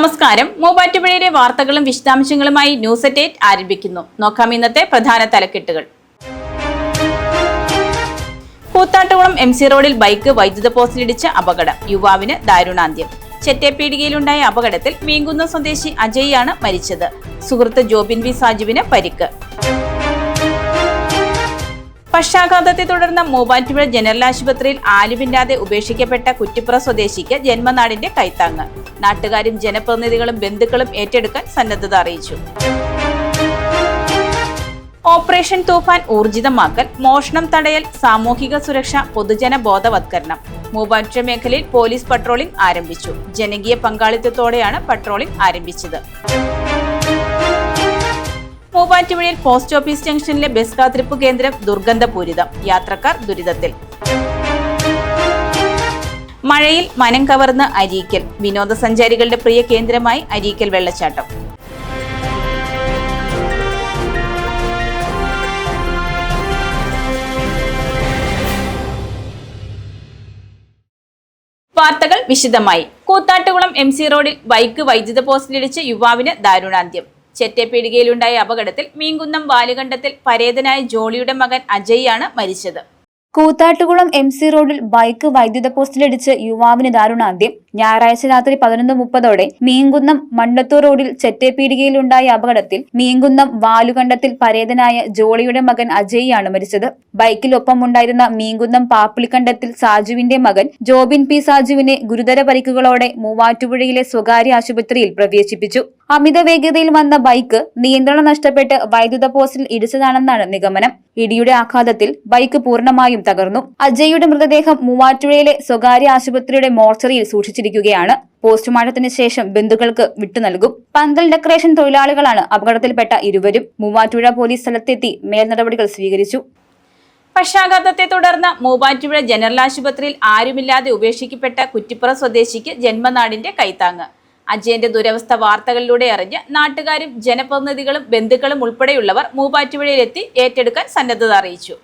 നമസ്കാരം. മൂവാറ്റുപുഴയിലെ വാർത്തകളും വിശദാംശങ്ങളുമായി ന്യൂസ് അറ്റ് 8 ആരംഭിക്കുന്നു. നോക്കാം ഇന്നത്തെ പ്രധാന തലക്കെട്ടുകൾ. കൂത്താട്ടുകുളം MC റോഡിൽ ബൈക്ക് വൈദ്യുത പോസ്റ്റിലിടിച്ച് അപകടം. യുവാവിന് ദാരുണാന്ത്യം. ചെറ്റേപ്പീടികയിലുണ്ടായ അപകടത്തിൽ മീങ്കുന്നം സ്വദേശി അജയ്യാണ് മരിച്ചത്. സുഹൃത്ത് ജോബിൻ വി സാജുവിന് പരിക്ക്. പക്ഷാഘാതത്തെ തുടർന്ന് മൂവാറ്റുപുഴ ജനറൽ ആശുപത്രിയിൽ ആലുവില്ലാതെ ഉപേക്ഷിക്കപ്പെട്ട കുറ്റിപ്പുറ സ്വദേശിക്ക് ജന്മനാടിന്റെ കൈത്താങ്ങ്. നാട്ടുകാരും ജനപ്രതിനിധികളും ബന്ധുക്കളും ഏറ്റെടുക്കാൻ സന്നദ്ധത അറിയിച്ചു. ഓപ്പറേഷൻ തൂഫാൻ ഊർജിതമാക്കൽ, മോഷണം തടയൽ, സാമൂഹിക സുരക്ഷ, പൊതുജന ബോധവത്കരണം. മൂവാറ്റുപുഴ മേഖലയിൽ പോലീസ് പട്രോളിംഗ് ആരംഭിച്ചു. ജനകീയ പങ്കാളിത്തത്തോടെയാണ് പട്രോളിംഗ് ആരംഭിച്ചത്. മൂവാറ്റുപുഴയിൽ പോസ്റ്റ് ഓഫീസ് ജംഗ്ഷനിലെ ബസ് കാത്തിരിപ്പ് കേന്ദ്രം ദുർഗന്ധപൂരിതം. യാത്രക്കാർ ദുരിതത്തിൽ. മഴയിൽ മനം കവർന്ന് അരീക്കൽ. വിനോദസഞ്ചാരികളുടെ പ്രിയ കേന്ദ്രമായി അരീക്കൽ വെള്ളച്ചാട്ടം. വാർത്തകൾ വിശദമായി. കൂത്താട്ടുകുളം MC റോഡിൽ ബൈക്ക് വൈദ്യുത പോസ്റ്റിലിടിച്ച് യുവാവിന് ദാരുണാന്ത്യം. ചെറ്റേപ്പീടികയിലുണ്ടായ അപകടത്തിൽ മീങ്കുന്നം വാലുകണ്ടത്തിൽ പരേതനായ ജോളിയുടെ മകൻ അജയ്യാണ് മരിച്ചത്. കൂത്താട്ടുകുളം MC റോഡിൽ ബൈക്ക് വൈദ്യുത പോസ്റ്റിലിടിച്ച് യുവാവിന് ദാരുണാന്ത്യം. ഞായറാഴ്ച രാത്രി 11:30 മീങ്കുന്നം മണ്ടത്തൂർ റോഡിൽ ചെറ്റേപ്പീടികയിലുണ്ടായ അപകടത്തിൽ മീങ്കുന്നം വാലുകണ്ടത്തിൽ പരേതനായ ജോളിയുടെ മകൻ അജയ്യാണ് മരിച്ചത്. ബൈക്കിലൊപ്പം ഉണ്ടായിരുന്ന മീങ്കുന്നം പാപ്പിളിക്കണ്ടത്തിൽ സാജുവിന്റെ മകൻ ജോബിൻ പി സാജുവിനെ ഗുരുതര പരിക്കുകളോടെ മൂവാറ്റുപുഴയിലെ സ്വകാര്യ ആശുപത്രിയിൽ പ്രവേശിപ്പിച്ചു. അമിത വേഗതയിൽ വന്ന ബൈക്ക് നിയന്ത്രണം നഷ്ടപ്പെട്ട് വൈദ്യുത പോസ്റ്റിൽ ഇടിച്ചതാണെന്നാണ് നിഗമനം. ഇടിയുടെ ആഘാതത്തിൽ ബൈക്ക് പൂർണ്ണമായും തകർന്നു. അജയ്യുടെ മൃതദേഹം മൂവാറ്റുപുഴയിലെ സ്വകാര്യ ആശുപത്രിയുടെ മോർച്ചറിയിൽ സൂക്ഷിച്ചിരിക്കുകയാണ്. പോസ്റ്റ്മോർട്ടത്തിന് ശേഷം ബന്ധുക്കൾക്ക് വിട്ടുനൽകും. പന്തൽ ഡെക്കറേഷൻ തൊഴിലാളികളാണ് അപകടത്തിൽപ്പെട്ട ഇരുവരും. മൂവാറ്റുപുഴ പോലീസ് സ്ഥലത്തെത്തി മേൽനടപടികൾ സ്വീകരിച്ചു. പക്ഷാഘാതത്തെ തുടർന്ന് മൂവാറ്റുപുഴ ജനറൽ ആശുപത്രിയിൽ ആരുമില്ലാതെ ഉപേക്ഷിക്കപ്പെട്ട കുറ്റിപ്പുറ സ്വദേശിക്ക് ജന്മനാടിന്റെ കൈത്താങ്ങ്. അജയന്റെ ദുരവസ്ഥ വാർത്തകളിലൂടെ അറിഞ്ഞ് നാട്ടുകാരും ജനപ്രതിനിധികളും ബന്ധുക്കളും ഉൾപ്പെടെയുള്ളവർ മൂവാറ്റുപുഴയിലെത്തി ഏറ്റെടുക്കാൻ സന്നദ്ധത അറിയിച്ചു.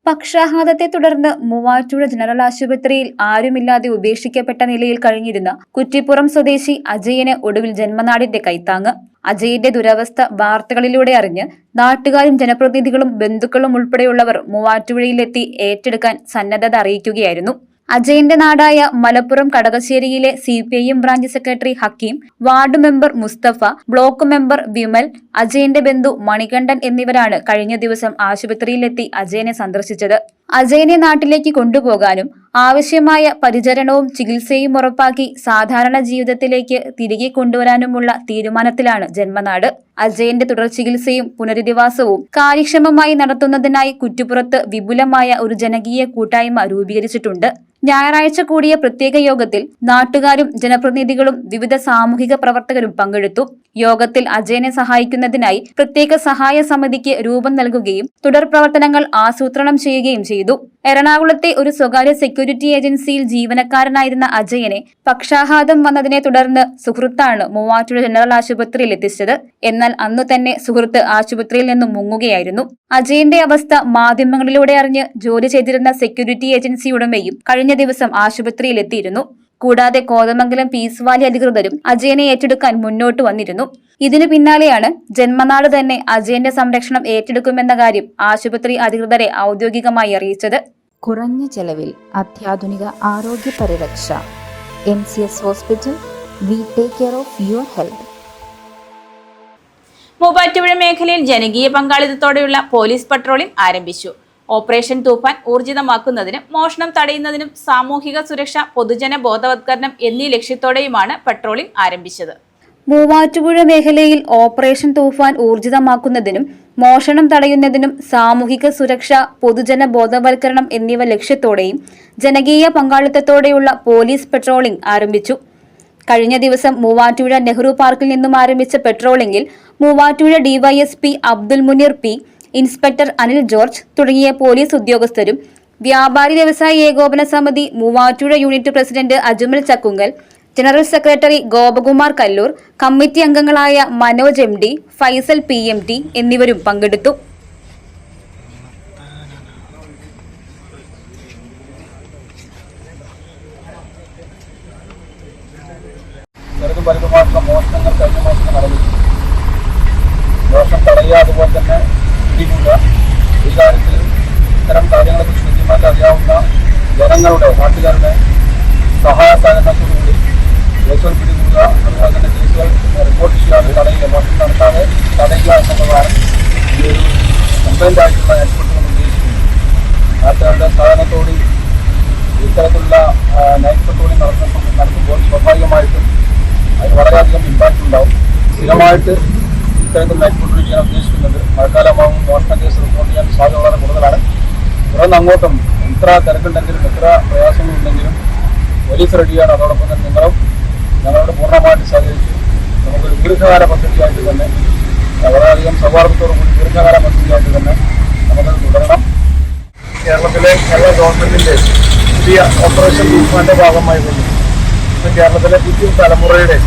പക്ഷാഘാതത്തെ തുടർന്ന് മൂവാറ്റുപുഴ ജനറൽ ആശുപത്രിയിൽ ആരുമില്ലാതെ ഉപേക്ഷിക്കപ്പെട്ട നിലയിൽ കഴിഞ്ഞിരുന്ന കുറ്റിപ്പുറം സ്വദേശി അജയന് ഒടുവിൽ ജന്മനാടിന്റെ കൈത്താങ്ങ്. അജയന്റെ ദുരവസ്ഥ വാർത്തകളിലൂടെ അറിഞ്ഞ് നാട്ടുകാരും ജനപ്രതിനിധികളും ബന്ധുക്കളും ഉൾപ്പെടെയുള്ളവർ മൂവാറ്റുപുഴയിലെത്തി ഏറ്റെടുക്കാൻ സന്നദ്ധത അറിയിക്കുകയായിരുന്നു. അജയന്റെ നാടായ മലപ്പുറം കടകശ്ശേരിയിലെ CPIM branch secretary Hakeem, ward member Mustafa, block member Vimal, അജയന്റെ ബന്ധു മണികണ്ഠൻ എന്നിവരാണ് കഴിഞ്ഞ ദിവസം ആശുപത്രിയിലെത്തി അജയനെ സന്ദർശിച്ചത്. അജയനെ നാട്ടിലേക്ക് കൊണ്ടുപോകാനും ആവശ്യമായ പരിചരണവും ചികിത്സയും ഉറപ്പാക്കി സാധാരണ ജീവിതത്തിലേക്ക് തിരികെ കൊണ്ടുവരാനുമുള്ള തീരുമാനത്തിലാണ് ജന്മനാട്. അജയന്റെ തുടർ ചികിത്സയും പുനരധിവാസവും കാര്യക്ഷമമായി നടത്തുന്നതിനായി കുറ്റിപ്പുറത്ത് വിപുലമായ ഒരു ജനകീയ കൂട്ടായ്മ രൂപീകരിച്ചിട്ടുണ്ട്. ഞായറാഴ്ച കൂടിയ പ്രത്യേക യോഗത്തിൽ നാട്ടുകാരും ജനപ്രതിനിധികളും വിവിധ സാമൂഹിക പ്രവർത്തകരും പങ്കെടുത്തു. യോഗത്തിൽ അജയനെ സഹായിക്കുന്നതിനായി പ്രത്യേക സഹായ സമിതിക്ക് രൂപം നൽകുകയും തുടർ പ്രവർത്തനങ്ങൾ ആസൂത്രണം ചെയ്യുകയും ചെയ്തു. എറണാകുളത്തെ ഒരു സ്വകാര്യ സെക്യൂരിറ്റി ഏജൻസിയിൽ ജീവനക്കാരനായിരുന്ന അജയനെ പക്ഷാഘാതം വന്നതിനെ തുടർന്ന് സുഹൃത്താണ് മൂവാറ്റുപുഴ ജനറൽ ആശുപത്രിയിൽ എത്തിച്ചത്. എന്നാൽ അന്നു തന്നെ സുഹൃത്ത് ആശുപത്രിയിൽ നിന്നും മുങ്ങുകയായിരുന്നു. അജയന്റെ അവസ്ഥ മാധ്യമങ്ങളിലൂടെ അറിഞ്ഞ് ജോലി ചെയ്തിരുന്ന സെക്യൂരിറ്റി ഏജൻസി ഉടമയും കഴിഞ്ഞ ദിവസം ആശുപത്രിയിൽ എത്തിയിരുന്നു. കൂടാതെ കോതമംഗലം പീസ് വാലി അധികൃതരും അജയനെ ഏറ്റെടുക്കാൻ മുന്നോട്ട് വന്നിരുന്നു. ഇതിനു പിന്നാലെയാണ് ജന്മനാട് തന്നെ അജയന്റെ സംരക്ഷണം ഏറ്റെടുക്കുമെന്ന കാര്യം ആശുപത്രി അധികൃതരെ ഔദ്യോഗികമായി അറിയിച്ചത്. കുറഞ്ഞ ചെലവിൽ അത്യാധുനിക ആരോഗ്യ പരിരക്ഷ. MCS hospital. We take care of your health. Muvattupuzha മേഖലയിൽ ജനകീയ പങ്കാളിത്തത്തോടെയുള്ള പോലീസ് പട്രോളിംഗ് ആരംഭിച്ചു. ഓപ്പറേഷൻ തൂഫാൻ ഊർജിതമാക്കുന്നതിനും മോഷണം തടയുന്നതിനും സാമൂഹിക സുരക്ഷ, പൊതുജന ബോധവത്കരണം എന്നീ ലക്ഷ്യത്തോടെയുമാണ് പട്രോളിംഗ് ആരംഭിച്ചത്. മൂവാറ്റുപുഴ മേഖലയിൽ ഓപ്പറേഷൻ തൂഫാൻ ഊർജിതമാക്കുന്നതിനും മോഷണം തടയുന്നതിനും സാമൂഹിക സുരക്ഷ, പൊതുജന ബോധവൽക്കരണം എന്നിവ ലക്ഷ്യത്തോടെയും ജനകീയ പങ്കാളിത്തത്തോടെയുള്ള പോലീസ് പട്രോളിംഗ് ആരംഭിച്ചു. കഴിഞ്ഞ ദിവസം മൂവാറ്റുപുഴ നെഹ്റു പാർക്കിൽ നിന്നും ആരംഭിച്ച പട്രോളിംഗിൽ Muvattupuzha DYSP Abdul Munir P, inspector Anil George തുടങ്ങിയ പോലീസ് ഉദ്യോഗസ്ഥരും വ്യാപാരി വ്യവസായി ഏകോപന സമിതി Muvattupuzha unit president Ajmal Chakkungal, general secretary Gopakumar Kallur, committee അംഗങ്ങളായ മനോജ് MD, ഫൈസൽ PMT എന്നിവരും പങ്കെടുത്തു. Gracias. വലുതുമായിട്ടുള്ള മോഷണങ്ങൾ കഴിഞ്ഞ മാസം നടന്നിട്ടുണ്ട്. മോഷണം തടയുക, അതുപോലെ തന്നെ പിടികൂടുക, ഈ കാര്യത്തിൽ ഇത്തരം കാര്യങ്ങളെക്കുറിച്ച് കൃത്യമായിട്ട് അറിയാവുന്ന ജനങ്ങളുടെ, നാട്ടുകാരുടെ സഹായ സഹകരണത്തോടുകൂടി കേസുകൾ പിടികൂടുക, അതുപോലെ തന്നെ കേസുകൾ റിപ്പോർട്ട് ചെയ്യാതെ തടയുക, മോഷണം നടത്താതെ തടയുക എന്നുള്ളതാണ് ഈ ഒരു കംപ്ലൈൻ്റ് ആയിട്ടുള്ള എക്സ്പെർട്ടുകൾ ഉദ്ദേശിക്കുന്നത്. നാട്ടുകാരുടെ സഹകരണത്തോട് ഇത്തരത്തിലുള്ള നൈറ്റ് പെട്രോളിംഗ് നടത്തുമ്പോൾ സ്വാഭാവികമായിട്ടും അതിന് വളരെയധികം ഇമ്പാക്റ്റ് ഉണ്ടാവും. സ്ഥിരമായിട്ട് ഇത്തരത്തിൽ നൈറ്റ് പെട്രോളിംഗ് ചെയ്യാൻ ഉദ്ദേശിക്കുന്നത് മഴക്കാലമാകും മോഷണ കേസ് റിപ്പോർട്ട് ചെയ്യാൻ സാധ്യത വളരെ കൂടുതലാണ്. തുടർന്ന് അങ്ങോട്ടും എത്ര തിരക്കുണ്ടെങ്കിലും എത്ര പ്രയാസങ്ങളുണ്ടെങ്കിലും പോലീസ് റെഡിയാണ്. അതോടൊപ്പം തന്നെ നിങ്ങളും ഞങ്ങളോട് പൂർണ്ണമായിട്ട് സഹകരിച്ച് നമുക്കൊരു ദീർഘകാല പദ്ധതിയായിട്ട് തന്നെ വളരെയധികം സൗഹാർദ്ദത്തോടുകൂടി ദീർഘകാല പദ്ധതിയായിട്ട് തന്നെ നമുക്കത് തുടരണം. കേരളത്തിലെ കേരള ഗവൺമെൻറ്റിൻ്റെ പുതിയ ഓപ്പറേഷൻ തൂഫാൻ്റെ ഭാഗമായിക്കൊണ്ട് ഇന്ന് കേരളത്തിലെ പുതിയ തലമുറയുടെ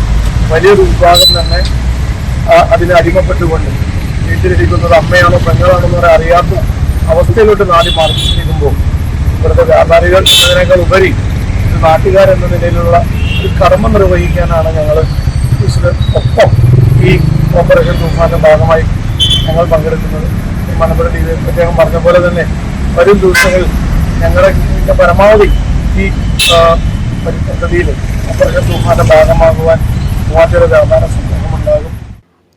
വലിയൊരു വിഭാഗം തന്നെ അതിന് അടിമപ്പെട്ടുകൊണ്ട് വീട്ടിലിരിക്കുന്നത് അമ്മയാണോ പെങ്ങളാണോ എന്ന് അറിയാത്ത അവസ്ഥയിലോട്ട് നാടി മാറിയിരിക്കുമ്പോൾ ഇവിടുത്തെ വ്യാപാരികൾ അതിനേക്കാൾ ഉപരി ഒരു നാട്ടുകാരെന്ന നിലയിലുള്ള ഒരു കർമ്മം നിർവഹിക്കാനാണ് ഞങ്ങൾ ഒപ്പം ഈ ഓപ്പറേഷൻ തൂഫാൻ്റെ ഭാഗമായി ഞങ്ങൾ പങ്കെടുക്കുന്നത്. മലപ്പുറ ടീവിയിൽ പ്രത്യേകം പറഞ്ഞ പോലെ തന്നെ വരും ദിവസങ്ങളിൽ ഞങ്ങളുടെ പരമാവധി ഈ പദ്ധതിയിൽ ഓപ്പറേഷൻ തൂഫാന്റെ ഭാഗമാകുവാൻ മൂവാറ്റുപുഴ വ്യാപാര സമൂഹമുണ്ടാകും.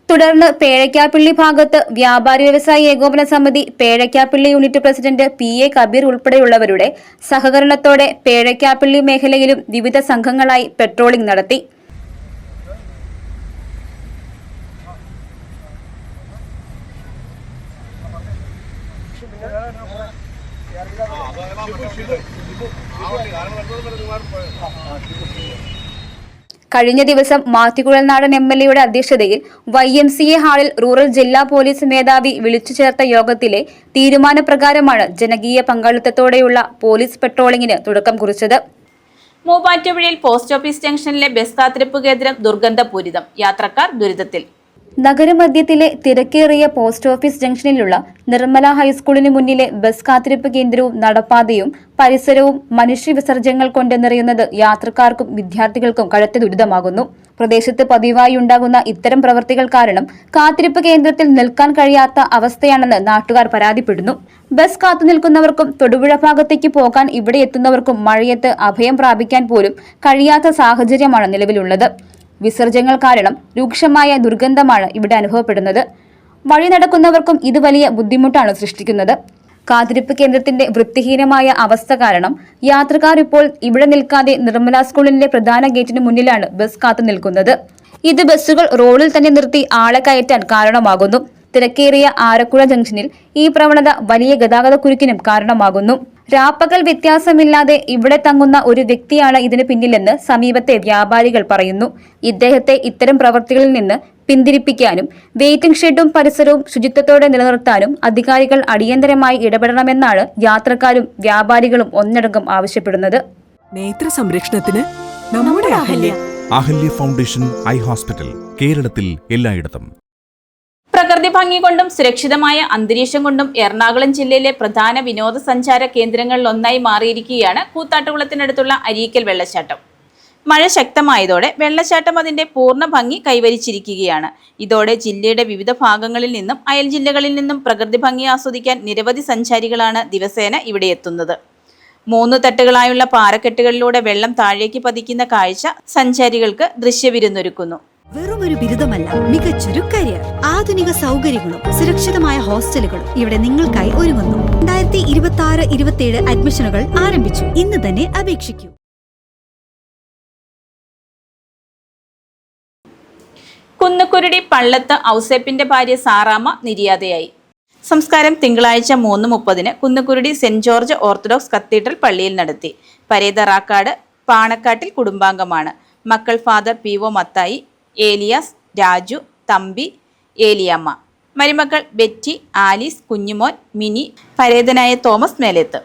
തുടർന്ന് പേഴയ്ക്കാപ്പള്ളി ഭാഗത്ത് വ്യാപാരി വ്യവസായി ഏകോപന സമിതി Pezhakkappilly unit president PA Kabeer ഉൾപ്പെടെയുള്ളവരുടെ സഹകരണത്തോടെ പേഴയ്ക്കാപ്പള്ളി മേഖലയിലും വിവിധ സംഘങ്ങളായി പെട്രോളിംഗ് നടത്തി. കഴിഞ്ഞ ദിവസം മാത്തിക്കുഴൽനാടൻ MLA അധ്യക്ഷതയിൽ YMCA ഹാളിൽ റൂറൽ ജില്ലാ പോലീസ് മേധാവി വിളിച്ചു ചേർത്ത യോഗത്തിലെ തീരുമാനപ്രകാരമാണ് ജനകീയ പങ്കാളിത്തത്തോടെയുള്ള പോലീസ് പെട്രോളിംഗിന് തുടക്കം കുറിച്ചത്. മൂവാറ്റുപുഴയിൽ പോസ്റ്റ് ഓഫീസ് ജംഗ്ഷനിലെ ബസ് കാത്തിരിപ്പ് കേന്ദ്രം ദുർഗന്ധപൂരിതം, യാത്രക്കാർ ദുരിതത്തിൽ. നഗരമധ്യത്തിലെ തിരക്കേറിയ പോസ്റ്റ് ഓഫീസ് ജംഗ്ഷനിലുള്ള നിർമ്മല ഹൈസ്കൂളിന് മുന്നിലെ ബസ് കാത്തിരിപ്പ് കേന്ദ്രവും നടപ്പാതയും പരിസരവും മനുഷ്യവിസർജ്യങ്ങൾ കൊണ്ട് നിറയുന്നത് യാത്രക്കാർക്കും വിദ്യാർത്ഥികൾക്കും കടുത്ത ദുരിതമാകുന്നു. പ്രദേശത്ത് പതിവായി ഉണ്ടാകുന്ന ഇത്തരം പ്രവൃത്തികൾ കാരണം കാത്തിരിപ്പ് കേന്ദ്രത്തിൽ നിൽക്കാൻ കഴിയാത്ത അവസ്ഥയാണെന്ന് നാട്ടുകാർ പരാതിപ്പെടുന്നു. ബസ് കാത്തുനിൽക്കുന്നവർക്കും തൊടുപുഴ ഭാഗത്തേക്ക് പോകാൻ ഇവിടെ എത്തുന്നവർക്കും മഴയത്ത് അഭയം പ്രാപിക്കാൻ പോലും കഴിയാത്ത സാഹചര്യമാണ് നിലവിലുള്ളത്. വിസർജ്യങ്ങൾ കാരണം രൂക്ഷമായ ദുർഗന്ധമാണ് ഇവിടെ അനുഭവപ്പെടുന്നത്. വഴി നടക്കുന്നവർക്കും ഇത് വലിയ ബുദ്ധിമുട്ടാണ് സൃഷ്ടിക്കുന്നത്. കാത്തിരിപ്പ് കേന്ദ്രത്തിന്റെ വൃത്തിഹീനമായ അവസ്ഥ കാരണം യാത്രക്കാർ ഇപ്പോൾ ഇവിടെ നിൽക്കാതെ നിർമ്മല സ്കൂളിന്റെ പ്രധാന ഗേറ്റിന് മുന്നിലാണ് ബസ് കാത്തു നിൽക്കുന്നത്. ഇത് ബസ്സുകൾ റോഡിൽ തന്നെ നിർത്തി ആളെ കയറ്റാൻ കാരണമാകുന്നു. തിരക്കേറിയ ആരക്കുഴ ജംഗ്ഷനിൽ ഈ പ്രവണത വലിയ ഗതാഗതക്കുരുക്കിനും കാരണമാകുന്നു. രാപ്പകൽ വ്യത്യാസമില്ലാതെ ഇവിടെ തങ്ങുന്ന ഒരു വ്യക്തിയാണ് ഇതിന് പിന്നിലെന്ന് സമീപത്തെ വ്യാപാരികൾ പറയുന്നു. ഇദ്ദേഹത്തെ ഇത്തരം പ്രവൃത്തികളിൽ നിന്ന് പിന്തിരിപ്പിക്കാനും വെയിറ്റിംഗ് ഷെഡും പരിസരവും ശുചിത്വത്തോടെ നിലനിർത്താനും അധികാരികൾ അടിയന്തരമായി ഇടപെടണമെന്നാണ് യാത്രക്കാരും വ്യാപാരികളും ഒന്നടങ്കം ആവശ്യപ്പെടുന്നത്. നേത്ര സംരക്ഷണത്തിന് നമ്മുടെ അഹല്യ ഫൗണ്ടേഷൻ ഐ ഹോസ്പിറ്റൽ, കേരളത്തിൽ എല്ലായിടത്തും. പ്രകൃതി ഭംഗി കൊണ്ടും സുരക്ഷിതമായ അന്തരീക്ഷം കൊണ്ടും എറണാകുളം ജില്ലയിലെ പ്രധാന വിനോദസഞ്ചാര കേന്ദ്രങ്ങളിലൊന്നായി മാറിയിരിക്കുകയാണ് കൂത്താട്ടുകുളത്തിനടുത്തുള്ള അരീക്കൽ വെള്ളച്ചാട്ടം. മഴ ശക്തമായതോടെ വെള്ളച്ചാട്ടം അതിന്റെ പൂർണ്ണ ഭംഗി കൈവരിച്ചിരിക്കുകയാണ്. ഇതോടെ ജില്ലയുടെ വിവിധ ഭാഗങ്ങളിൽ നിന്നും അയൽ ജില്ലകളിൽ നിന്നും പ്രകൃതി ഭംഗി ആസ്വദിക്കാൻ നിരവധി സഞ്ചാരികളാണ് ദിവസേന ഇവിടെ എത്തുന്നത്. 3 തട്ടുകളായുള്ള പാറക്കെട്ടുകളിലൂടെ വെള്ളം താഴേക്ക് പതിക്കുന്ന കാഴ്ച സഞ്ചാരികൾക്ക് ദൃശ്യവിരുന്നൊരുക്കുന്നു. വെറുമൊരു ബിരുദമല്ല, മികച്ചൊരു കരിയർ. ആധുനിക സൗകര്യങ്ങളും സുരക്ഷിതമായ ഹോസ്റ്റലുകളും ഇവിടെ നിങ്ങൾക്കായി ഒരുങ്ങുന്നു. 2026-27 അഡ്മിഷനുകൾ ആരംഭിച്ചു. ഇന്ന് തന്നെ അപേക്ഷിക്കൂ. കുന്നുകുരുടി പള്ളത്ത് ഔസേപ്പിന്റെ ഭാര്യ സാറാമ്മ നിര്യാതയായി. സംസ്കാരം തിങ്കളാഴ്ച 3:30 Kunnukurudi saint George orthodox cathedral പള്ളിയിൽ നടത്തി. പരേതറാക്കാട് പാണക്കാട്ടിൽ കുടുംബാംഗമാണ്. മക്കൾ ഫാദർ PO മത്തായി, ഏലിയാസ്, രാജു, തമ്പി, ഏലിയമ്മ. മരുമക്കൾ ബെറ്റി, ആലീസ്, കുഞ്ഞുമോൻ, മിനി, പരേതനായ തോമസ് മേലേത്ത്.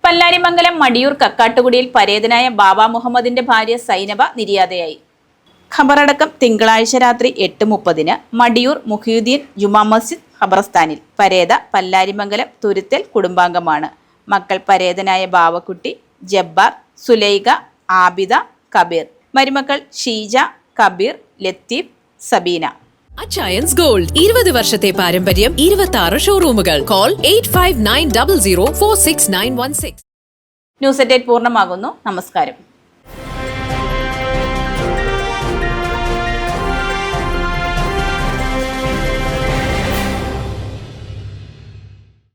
പല്ലാരിമംഗലം മടിയൂർ കക്കാട്ടുകുടിയിൽ പരേതനായ ബാബ മുഹമ്മദിന്റെ ഭാര്യ സൈനബ നിര്യാതയായി. ഖബറടക്കം തിങ്കളാഴ്ച രാത്രി 8:30 മടിയൂർ മുഹിയുദ്ദീൻ ജുമാ മസ്ജിദ് ഖബർസ്ഥാനിൽ. പരേത പല്ലാരിമംഗലം തുരുത്തൽ കുടുംബാംഗമാണ്. മക്കൾ പരേതനായ ബാവക്കുട്ടി, ജബ്ബാർ, സുലൈഖ, ആബിദ, കബീർ. മരുമക്കൾ ഷീജ, കബീർ, ലത്തീഫ്, സബീന. അച്ചയൻസ് ഗോൾഡ് 20 വർഷത്തെ പാരമ്പര്യം, 26 ഷോറൂമുകൾ. കോൾ 8590046916. ന്യൂസ് അറ്റ് 8 പൂർണ്ണമാകുന്നു. നമസ്കാരം.